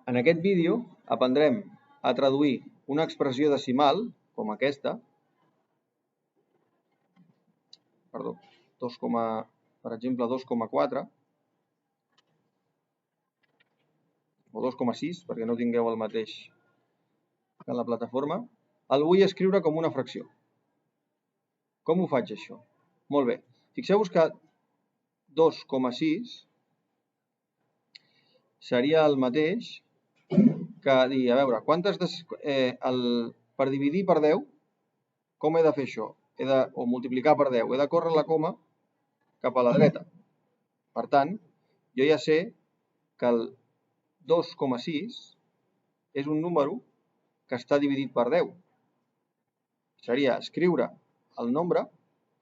En aquest vídeo aprendrem a traduir una expressió decimal, com aquesta, per exemple 2,4 o 2,6, perquè no tingueu el mateix que en la plataforma, el vull escriure com una fracció. Com ho faig, això? Molt bé. Fixeu-vos que 2,6 seria el mateix que dir, a veure, per dividir per 10, com he de fer això? O multiplicar per 10, he de córrer la coma cap a la dreta. Per tant, jo ja sé que el 2,6 és un número que està dividit per 10. Seria escriure el nombre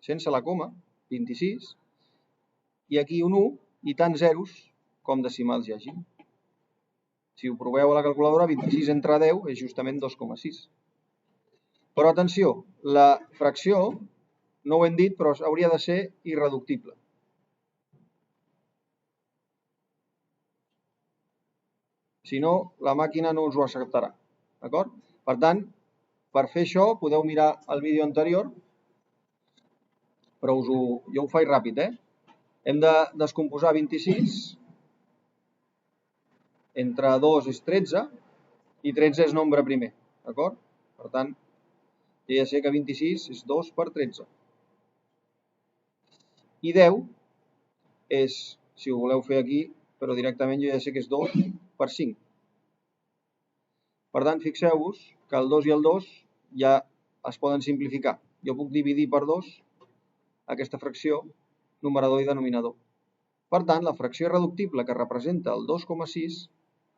sense la coma, 26, i aquí un 1 i tants zeros com decimals hi hagi. Si ho proveu a la calculadora, 26 entre 10 és justament 2,6. Però atenció, la fracció, no ho hem dit, però hauria de ser irreductible. Si no, la màquina no us ho acceptarà. D'acord? Per tant, per fer això, podeu mirar el vídeo anterior, però jo ho faig ràpid, Hem de descomposar 26, entre 2 és 13, i 13 és nombre primer, d'acord? Per tant, jo ja sé que 26 és 2 per 13. I 10 és, si ho voleu fer aquí, però directament jo ja sé que és 2 per 5. Per tant, fixeu-vos que el 2 i el 2 ja es poden simplificar. Jo puc dividir per 2 aquesta fracció, numerador i denominador. Per tant, la fracció irreductible que representa el 2,6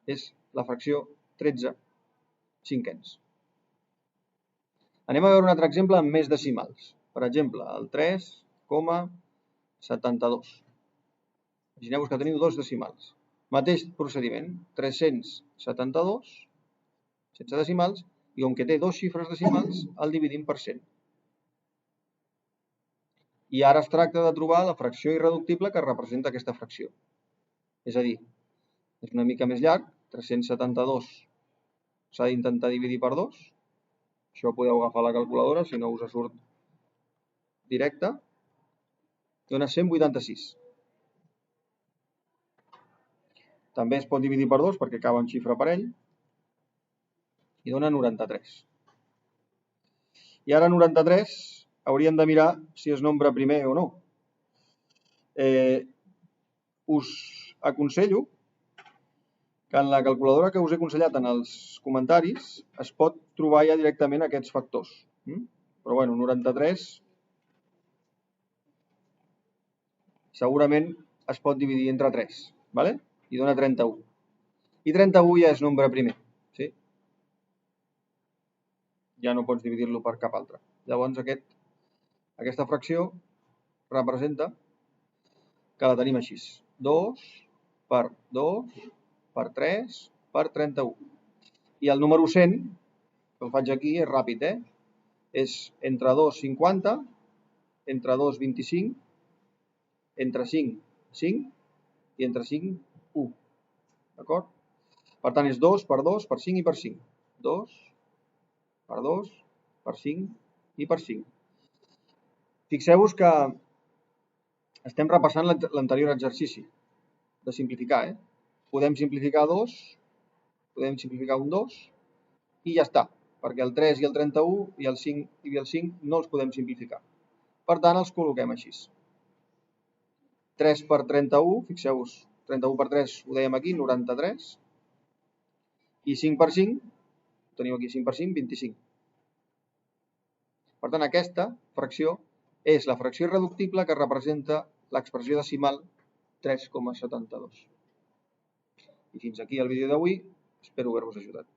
és la fracció 13 cinquens. Anem a veure un altre exemple amb més decimals. Per exemple, el 3,72. Imagineu-vos que teniu dos decimals. Mateix procediment, 372, sense decimals, i com que té dos xifres decimals, el dividim per 100. I ara es tracta de trobar la fracció irreductible que representa aquesta fracció. És a dir, és una mica més llarg, 372 s'ha d'intentar dividir per 2. Això podeu agafar la calculadora, si no us surt directe. Dona 186. També es pot dividir per 2 perquè acaba en xifra parell. I dona 93. I ara 93 hauríem de mirar si és nombre primer o no. Us aconsello que en la calculadora que us he aconsellat en els comentaris es pot trobar ja directament aquests factors. Però bueno, 93 segurament es pot dividir entre 3, ¿vale? I dona 31. I 31 ja és nombre primer, sí? Ja no pots dividir-lo per cap altre. Llavors aquesta fracció representa que la tenim així. 2 per 2 per 3 per 31. I el número 100, que el faig aquí, és ràpid, És entre 2, 50, entre 2, 25, entre 5, 5 i entre 5, 1. D'acord? Per tant, és 2 per 2 per 5 i per 5. 2 per 2 per 5 i per 5. Fixeu-vos que estem repassant l'anterior exercici de simplificar. Podem simplificar 2, podem simplificar un 2 i ja està, perquè el 3 i el 31 i el 5 i el 5 no els podem simplificar. Per tant, els col·loquem així. 3 per 31, fixeu-vos, 31 per 3 ho dèiem aquí, 93. I 5 per 5, teniu aquí 5 per 5, 25. Per tant, aquesta fracció és la fracció irreductible que representa l'expressió decimal 3,72. I fins aquí el vídeo d'avui. Espero haver-vos ajudat.